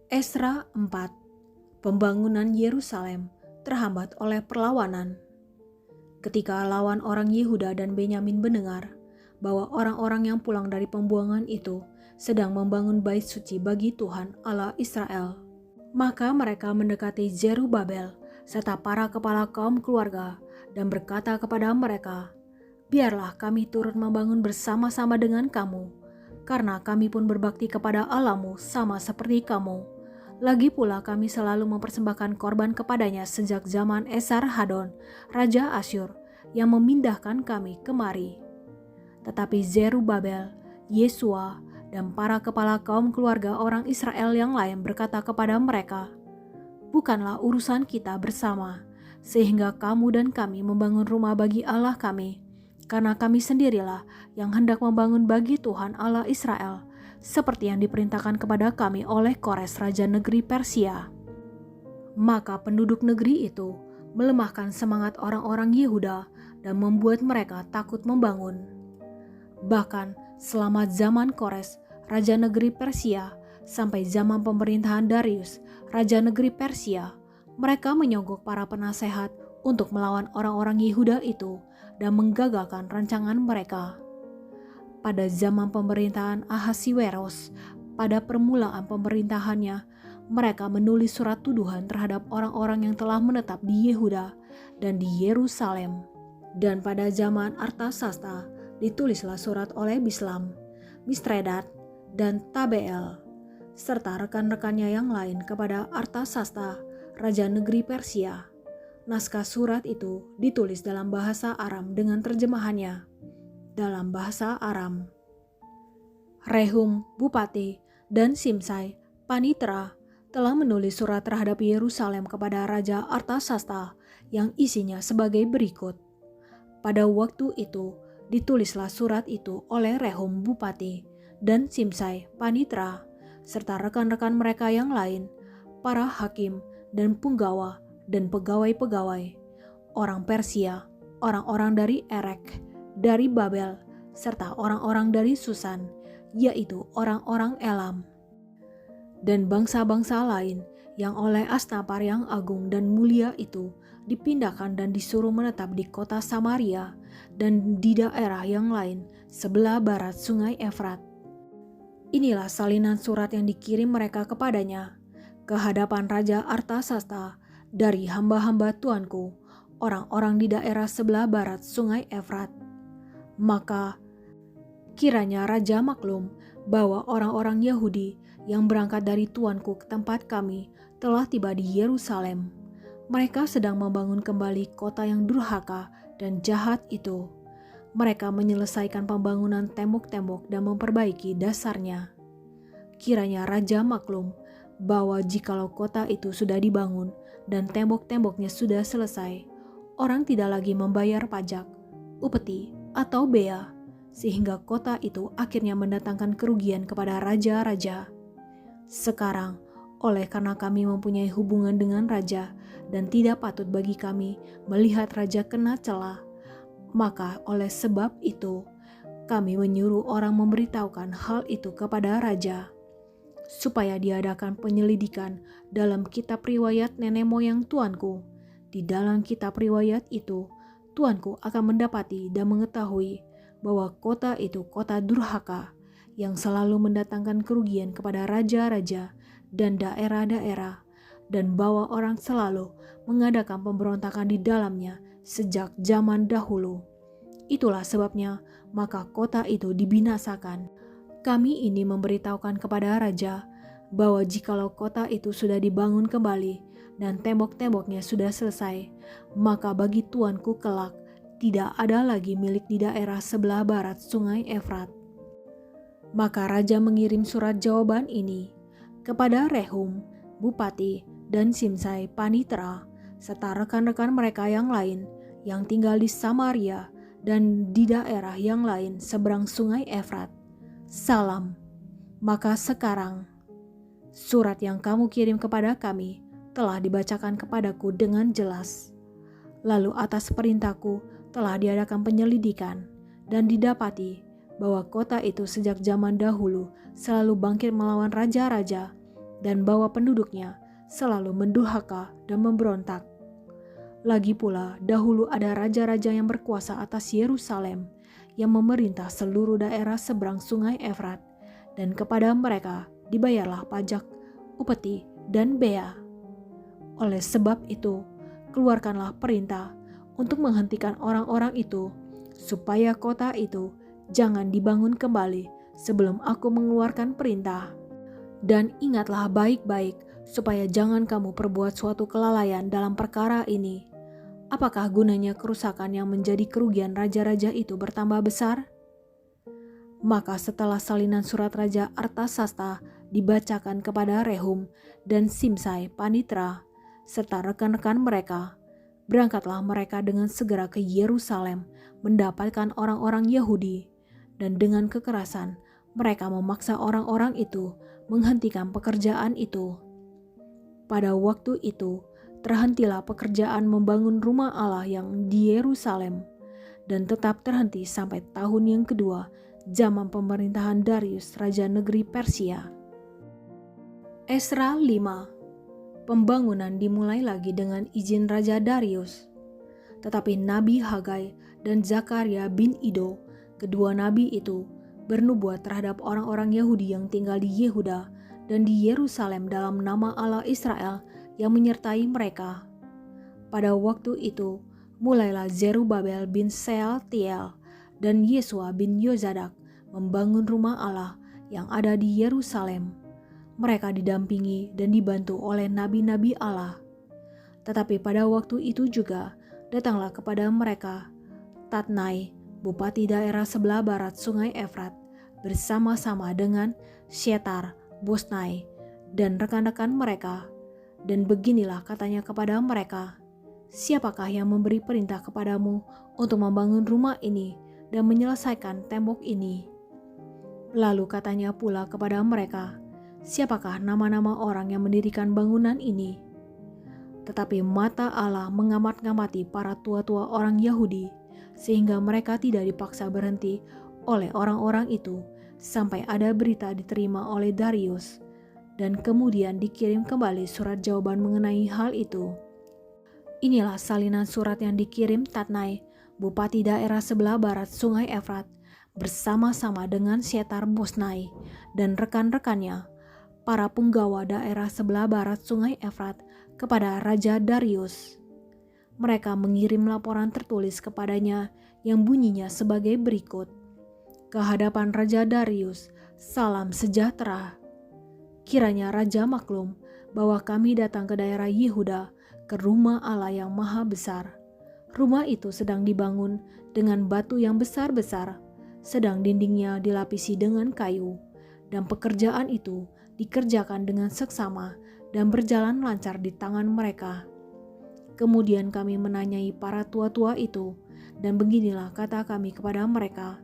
Esra 4. Pembangunan Yerusalem terhambat oleh perlawanan. Ketika lawan orang Yehuda dan Benyamin mendengar bahwa orang-orang yang pulang dari pembuangan itu sedang membangun bait suci bagi Tuhan Allah Israel, maka mereka mendekati Zerubabel serta para kepala kaum keluarga dan berkata kepada mereka, "Biarlah kami turut membangun bersama-sama dengan kamu, karena kami pun berbakti kepada Allahmu sama seperti kamu. Lagi pula kami selalu mempersembahkan korban kepadanya sejak zaman Esarhadon, Raja Asyur, yang memindahkan kami kemari." Tetapi Zerubabel, Yesua, dan para kepala kaum keluarga orang Israel yang lain berkata kepada mereka, "Bukanlah urusan kita bersama, sehingga kamu dan kami membangun rumah bagi Allah kami, karena kami sendirilah yang hendak membangun bagi Tuhan Allah Israel, seperti yang diperintahkan kepada kami oleh Kores Raja negeri Persia." Maka penduduk negeri itu melemahkan semangat orang-orang Yehuda dan membuat mereka takut membangun. Bahkan selama zaman Kores Raja negeri Persia sampai zaman pemerintahan Darius Raja negeri Persia, mereka menyogok para penasehat untuk melawan orang-orang Yehuda itu dan menggagalkan rancangan mereka. Pada zaman pemerintahan Ahasiweros, pada permulaan pemerintahannya, mereka menulis surat tuduhan terhadap orang-orang yang telah menetap di Yehuda dan di Yerusalem. Dan pada zaman Artasasta, ditulislah surat oleh Bislam, Mistredat, dan Tabeel, serta rekan-rekannya yang lain kepada Artasasta, Raja negeri Persia. Naskah surat itu ditulis dalam bahasa Aram dengan terjemahannya dalam bahasa Aram. Rehum, Bupati, dan Simsai, Panitra, telah menulis surat terhadap Yerusalem kepada Raja Artasasta yang isinya sebagai berikut. Pada waktu itu, ditulislah surat itu oleh Rehum, Bupati, dan Simsai, Panitra, serta rekan-rekan mereka yang lain, para hakim dan punggawa dan pegawai-pegawai, orang Persia, orang-orang dari Erek, dari Babel, serta orang-orang dari Susan, yaitu orang-orang Elam, dan bangsa-bangsa lain yang oleh Asnapar yang agung dan mulia itu dipindahkan dan disuruh menetap di kota Samaria dan di daerah yang lain sebelah barat sungai Efrat. Inilah salinan surat yang dikirim mereka kepadanya ke hadapan Raja Artasasta dari hamba-hamba Tuanku, orang-orang di daerah sebelah barat sungai Efrat. Maka kiranya Raja maklum bahwa orang-orang Yahudi yang berangkat dari Tuanku ke tempat kami telah tiba di Yerusalem. Mereka sedang membangun kembali kota yang durhaka dan jahat itu. Mereka menyelesaikan pembangunan tembok-tembok dan memperbaiki dasarnya. Kiranya Raja maklum bahwa jikalau kota itu sudah dibangun dan tembok-temboknya sudah selesai, orang tidak lagi membayar pajak, upeti, atau bea, sehingga kota itu akhirnya mendatangkan kerugian kepada raja-raja. Sekarang, oleh karena kami mempunyai hubungan dengan raja dan tidak patut bagi kami melihat raja kena cela, maka oleh sebab itu kami menyuruh orang memberitahukan hal itu kepada raja, supaya diadakan penyelidikan dalam kitab riwayat nenek moyang Tuanku. Di dalam kitab riwayat itu, Tuanku akan mendapati dan mengetahui bahwa kota itu kota durhaka yang selalu mendatangkan kerugian kepada raja-raja dan daerah-daerah, dan bahwa orang selalu mengadakan pemberontakan di dalamnya sejak zaman dahulu. Itulah sebabnya maka kota itu dibinasakan. Kami ini memberitahukan kepada raja bahwa jikalau kota itu sudah dibangun kembali dan tembok-temboknya sudah selesai, maka bagi Tuanku kelak tidak ada lagi milik di daerah sebelah barat sungai Efrat. Maka raja mengirim surat jawaban ini kepada Rehum, Bupati, dan Simsai, Panitra, serta rekan-rekan mereka yang lain yang tinggal di Samaria dan di daerah yang lain seberang sungai Efrat. Salam. Maka sekarang surat yang kamu kirim kepada kami telah dibacakan kepadaku dengan jelas. Lalu atas perintahku telah diadakan penyelidikan dan didapati bahwa kota itu sejak zaman dahulu selalu bangkit melawan raja-raja dan bahwa penduduknya selalu mendurhaka dan memberontak. Lagi pula, dahulu ada raja-raja yang berkuasa atas Yerusalem yang memerintah seluruh daerah seberang sungai Efrat, dan kepada mereka dibayarlah pajak, upeti, dan bea. Oleh sebab itu, keluarkanlah perintah untuk menghentikan orang-orang itu, supaya kota itu jangan dibangun kembali sebelum aku mengeluarkan perintah. Dan ingatlah baik-baik, supaya jangan kamu perbuat suatu kelalaian dalam perkara ini. Apakah gunanya kerusakan yang menjadi kerugian raja-raja itu bertambah besar? Maka setelah salinan surat Raja Artasasta dibacakan kepada Rehum dan Simsai Panitra, serta rekan-rekan mereka, berangkatlah mereka dengan segera ke Yerusalem mendapatkan orang-orang Yahudi, dan dengan kekerasan mereka memaksa orang-orang itu menghentikan pekerjaan itu. Pada waktu itu terhentilah pekerjaan membangun rumah Allah yang di Yerusalem, dan tetap terhenti sampai tahun yang kedua zaman pemerintahan Darius Raja Negeri Persia. Esra 5. Pembangunan dimulai lagi dengan izin Raja Darius. Tetapi Nabi Hagai dan Zakaria bin Ido, kedua nabi itu, bernubuat terhadap orang-orang Yahudi yang tinggal di Yehuda dan di Yerusalem dalam nama Allah Israel yang menyertai mereka. Pada waktu itu, mulailah Zerubabel bin Sealtiel dan Yesua bin Yozadak membangun rumah Allah yang ada di Yerusalem. Mereka didampingi dan dibantu oleh nabi-nabi Allah. Tetapi pada waktu itu juga datanglah kepada mereka Tatnai, bupati daerah sebelah barat sungai Efrat, bersama-sama dengan Syetar, Bosnai, dan rekan-rekan mereka. Dan beginilah katanya kepada mereka, siapakah yang memberi perintah kepadamu untuk membangun rumah ini dan menyelesaikan tembok ini? Lalu katanya pula kepada mereka, siapakah nama-nama orang yang mendirikan bangunan ini? Tetapi mata Allah mengamat-ngamati para tua-tua orang Yahudi, sehingga mereka tidak dipaksa berhenti oleh orang-orang itu sampai ada berita diterima oleh Darius, dan kemudian dikirim kembali surat jawaban mengenai hal itu. Inilah salinan surat yang dikirim Tatnai, bupati daerah sebelah barat sungai Efrat, bersama-sama dengan Syetar Bosnai dan rekan-rekannya, para punggawa daerah sebelah barat sungai Efrat, kepada Raja Darius. Mereka mengirim laporan tertulis kepadanya yang bunyinya sebagai berikut. Ke hadapan Raja Darius, salam sejahtera. Kiranya Raja maklum bahwa kami datang ke daerah Yehuda, ke rumah Allah yang maha besar. Rumah itu sedang dibangun dengan batu yang besar-besar, sedang dindingnya dilapisi dengan kayu, dan pekerjaan itu dikerjakan dengan seksama dan berjalan lancar di tangan mereka. Kemudian kami menanyai para tua-tua itu, dan beginilah kata kami kepada mereka,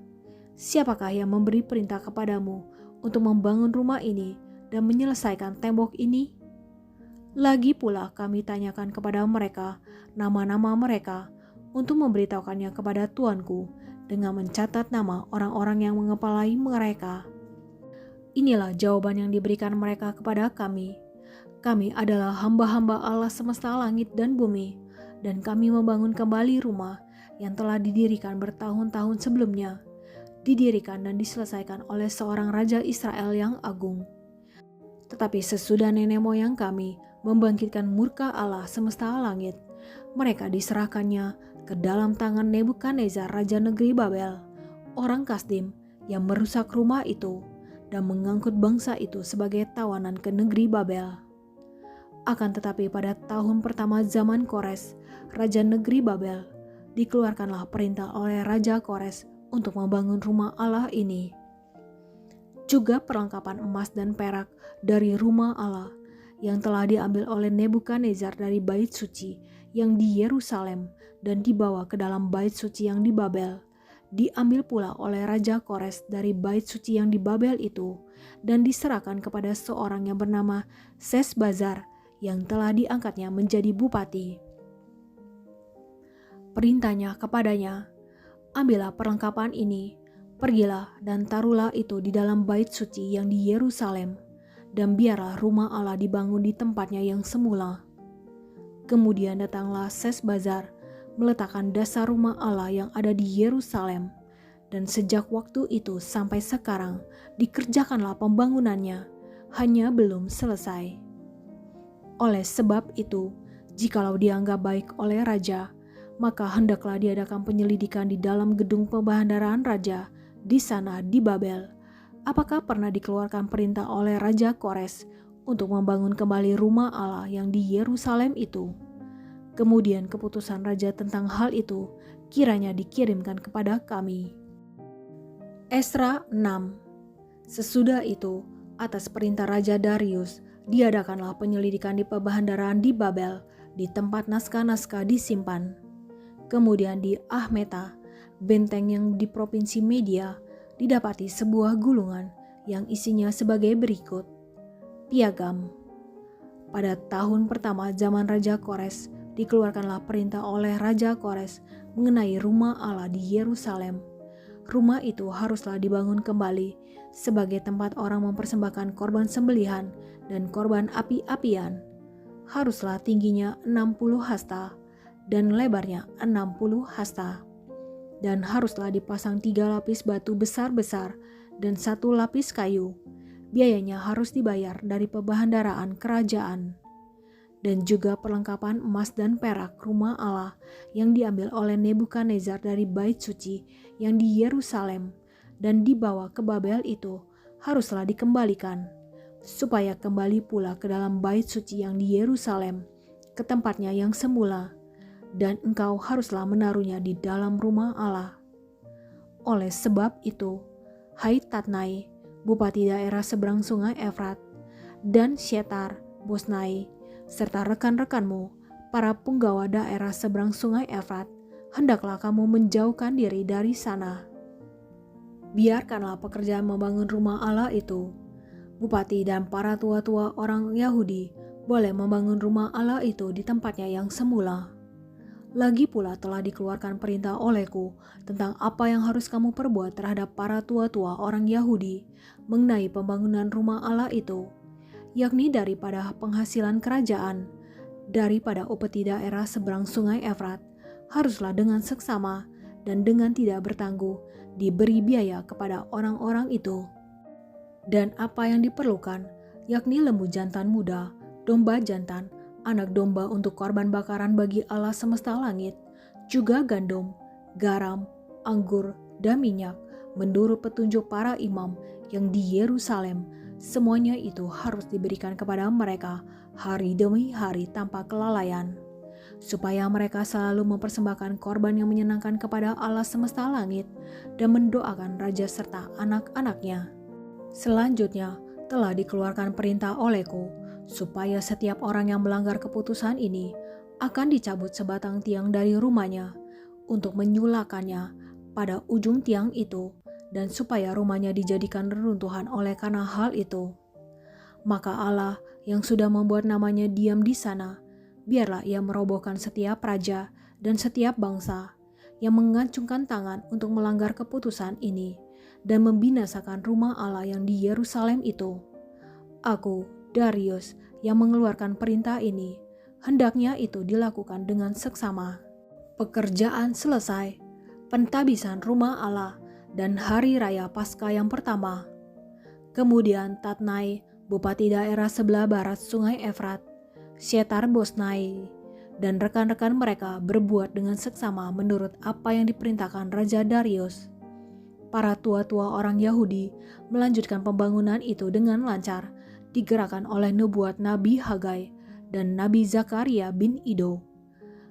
siapakah yang memberi perintah kepadamu untuk membangun rumah ini dan menyelesaikan tembok ini? Lagi pula kami tanyakan kepada mereka nama-nama mereka untuk memberitahukannya kepada tuanku dengan mencatat nama orang-orang yang mengepalai mereka. Inilah jawaban yang diberikan mereka kepada kami. Kami adalah hamba-hamba Allah semesta langit dan bumi, dan kami membangun kembali rumah yang telah didirikan bertahun-tahun sebelumnya, didirikan dan diselesaikan oleh seorang raja Israel yang agung. Tetapi sesudah nenek moyang kami membangkitkan murka Allah semesta langit, mereka diserahkannya ke dalam tangan Nebukadnezar raja negeri Babel, orang Kasdim yang merusak rumah itu dan mengangkut bangsa itu sebagai tawanan ke negeri Babel. Akan tetapi pada tahun pertama zaman Kores, raja negeri Babel, dikeluarkanlah perintah oleh Raja Kores untuk membangun rumah Allah ini. Juga perlengkapan emas dan perak dari rumah Allah yang telah diambil oleh Nebukadnezar dari bait suci yang di Yerusalem dan dibawa ke dalam bait suci yang di Babel, diambil pula oleh Raja Kores dari bait suci yang di Babel itu dan diserahkan kepada seorang yang bernama Sesbazar yang telah diangkatnya menjadi bupati. Perintahnya kepadanya, ambillah perlengkapan ini, Pergilah dan taruhlah itu di dalam bait suci yang di Yerusalem, dan biarlah rumah Allah dibangun di tempatnya yang semula. Kemudian datanglah Sesbazar meletakkan dasar rumah Allah yang ada di Yerusalem, dan sejak waktu itu sampai sekarang dikerjakanlah pembangunannya, hanya belum selesai. Oleh sebab itu, jikalau dianggap baik oleh raja, maka hendaklah diadakan penyelidikan di dalam gedung pembandaraan raja di sana di Babel. Apakah pernah dikeluarkan perintah oleh Raja Kores untuk membangun kembali rumah Allah yang di Yerusalem itu? Kemudian keputusan raja tentang hal itu kiranya dikirimkan kepada kami. Esra 6. Sesudah itu, atas perintah Raja Darius, diadakanlah penyelidikan di pembandaraan di Babel, di tempat naskah-naskah disimpan. Kemudian di Ahmeta, benteng yang di provinsi Media, didapati sebuah gulungan yang isinya sebagai berikut. Piagam. Pada tahun pertama zaman Raja Kores, dikeluarkanlah perintah oleh Raja Kores mengenai rumah Allah di Yerusalem. Rumah itu haruslah dibangun kembali sebagai tempat orang mempersembahkan korban sembelihan dan korban api-apian. Haruslah tingginya 60 hasta dan lebarnya 60 hasta. Dan haruslah dipasang 3 lapis batu besar-besar dan 1 lapis kayu. Biayanya harus dibayar dari pembandaraan kerajaan. Dan juga perlengkapan emas dan perak rumah Allah yang diambil oleh Nebukadnezar dari bait suci yang di Yerusalem dan dibawa ke Babel itu haruslah dikembalikan, supaya kembali pula ke dalam bait suci yang di Yerusalem, ke tempatnya yang semula, dan engkau haruslah menaruhnya di dalam rumah Allah. Oleh sebab itu, hai Tatnai, bupati daerah seberang sungai Efrat, dan Syetar, Bosnai, serta rekan-rekanmu, para punggawa daerah seberang sungai Efrat, hendaklah kamu menjauhkan diri dari sana. Biarkanlah pekerjaan membangun rumah Allah itu. Bupati dan para tua-tua orang Yahudi boleh membangun rumah Allah itu di tempatnya yang semula. Lagi pula telah dikeluarkan perintah olehku tentang apa yang harus kamu perbuat terhadap para tua-tua orang Yahudi mengenai pembangunan rumah Allah itu, yakni daripada penghasilan kerajaan, daripada upeti daerah seberang sungai Efrat, haruslah dengan seksama dan dengan tidak bertangguh diberi biaya kepada orang-orang itu. Dan apa yang diperlukan, yakni lembu jantan muda, domba jantan, anak domba untuk korban bakaran bagi Allah semesta langit, juga gandum, garam, anggur, dan minyak, menurut petunjuk para imam yang di Yerusalem. Semuanya itu harus diberikan kepada mereka hari demi hari tanpa kelalaian, supaya mereka selalu mempersembahkan korban yang menyenangkan kepada Allah semesta langit dan mendoakan raja serta anak-anaknya. Selanjutnya telah dikeluarkan perintah olehku, supaya setiap orang yang melanggar keputusan ini akan dicabut sebatang tiang dari rumahnya untuk menyulakannya pada ujung tiang itu, dan supaya rumahnya dijadikan reruntuhan oleh karena hal itu. Maka Allah yang sudah membuat namanya diam di sana, biarlah ia merobohkan setiap raja dan setiap bangsa yang mengacungkan tangan untuk melanggar keputusan ini dan membinasakan rumah Allah yang di Yerusalem itu. Aku, Darius, yang mengeluarkan perintah ini, hendaknya itu dilakukan dengan seksama. Pekerjaan selesai, pentabisan rumah Allah dan hari raya Paskah yang pertama. Kemudian Tatnai, bupati daerah sebelah barat sungai Efrat, Syetar Bosnai, dan rekan-rekan mereka berbuat dengan seksama menurut apa yang diperintahkan Raja Darius. Para tua-tua orang Yahudi melanjutkan pembangunan itu dengan lancar, digerakkan oleh nubuat Nabi Hagai dan Nabi Zakaria bin Ido.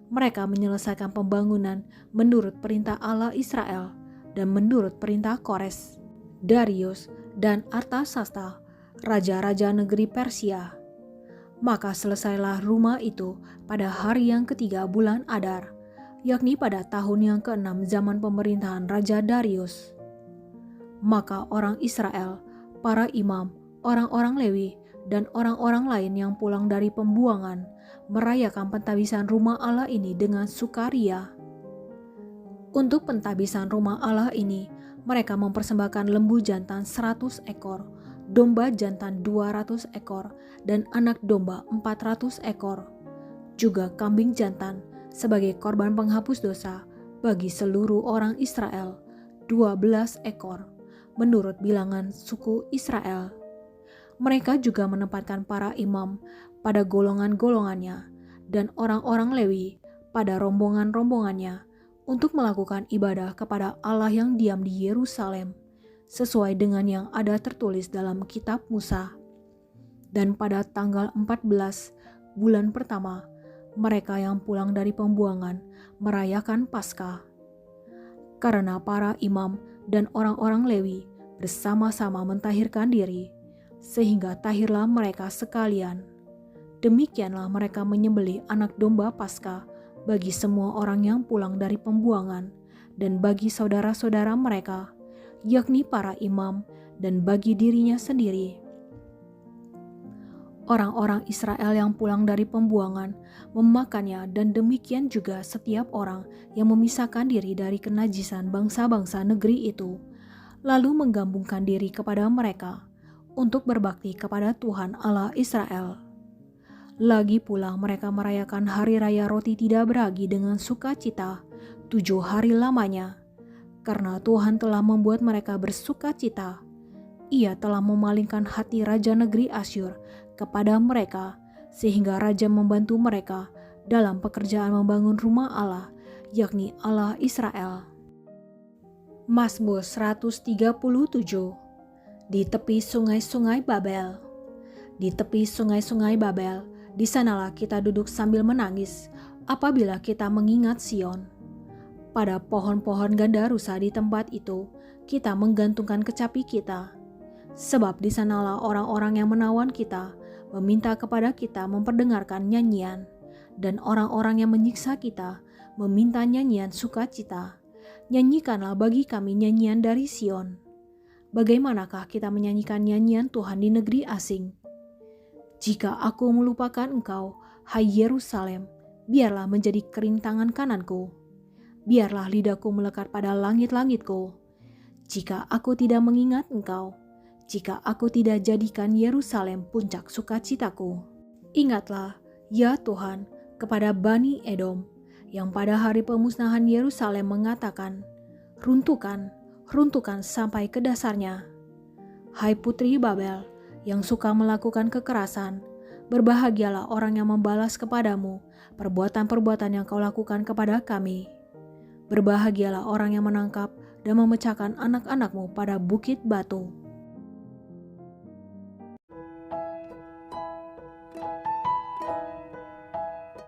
Mereka menyelesaikan pembangunan menurut perintah Allah Israel dan menurut perintah Kores, Darius, dan Artasasta, raja-raja negeri Persia. Maka selesailah rumah itu pada hari yang ketiga bulan Adar, yakni pada tahun yang ke-6 zaman pemerintahan Raja Darius. Maka orang Israel, para imam, orang-orang Lewi, dan orang-orang lain yang pulang dari pembuangan merayakan pentabisan rumah Allah ini dengan sukaria. Untuk pentabisan rumah Allah ini, Mereka mempersembahkan lembu jantan 100 ekor, domba jantan 200 ekor, dan anak domba 400 ekor. Juga kambing jantan sebagai korban penghapus dosa bagi seluruh orang Israel, 12 ekor, menurut bilangan suku Israel. Mereka juga menempatkan para imam pada golongan-golongannya dan orang-orang Lewi pada rombongan-rombongannya untuk melakukan ibadah kepada Allah yang diam di Yerusalem, sesuai dengan yang ada tertulis dalam kitab Musa. Dan pada tanggal 14 bulan pertama, mereka yang pulang dari pembuangan merayakan Paskah. Karena para imam dan orang-orang Lewi bersama-sama mentahirkan diri, sehingga tahirlah mereka sekalian. Demikianlah mereka menyembelih anak domba Paskah bagi semua orang yang pulang dari pembuangan dan bagi saudara-saudara mereka, yakni para imam, dan bagi dirinya sendiri. Orang-orang Israel yang pulang dari pembuangan memakannya, dan demikian juga setiap orang yang memisahkan diri dari kenajisan bangsa-bangsa negeri itu, lalu menggabungkan diri kepada mereka untuk berbakti kepada Tuhan Allah Israel. Lagi pula mereka merayakan hari raya roti tidak beragi dengan sukacita 7 hari lamanya, karena Tuhan telah membuat mereka bersukacita. Ia telah memalingkan hati raja negeri Asyur kepada mereka, sehingga raja membantu mereka dalam pekerjaan membangun rumah Allah, yakni Allah Israel. Mazmur 137. Di tepi sungai-sungai Babel. Di tepi sungai-sungai Babel, di sanalah kita duduk sambil menangis apabila kita mengingat Sion. Pada pohon-pohon gandarusa di tempat itu, kita menggantungkan kecapi kita. Sebab di sanalah orang-orang yang menawan kita meminta kepada kita memperdengarkan nyanyian, dan orang-orang yang menyiksa kita meminta nyanyian sukacita. Nyanyikanlah bagi kami nyanyian dari Sion. Bagaimanakah kita menyanyikan nyanyian Tuhan di negeri asing? Jika aku melupakan engkau, hai Yerusalem, biarlah menjadi kering tangan kananku. Biarlah lidahku melekat pada langit-langitku. Jika aku tidak mengingat engkau, jika aku tidak jadikan Yerusalem puncak sukacitaku. Ingatlah, ya Tuhan, kepada Bani Edom, yang pada hari pemusnahan Yerusalem mengatakan, runtuhkan, runtuhkan sampai ke dasarnya. Hai putri Babel, yang suka melakukan kekerasan, berbahagialah orang yang membalas kepadamu perbuatan-perbuatan yang kau lakukan kepada kami. Berbahagialah orang yang menangkap dan memecahkan anak-anakmu pada bukit batu.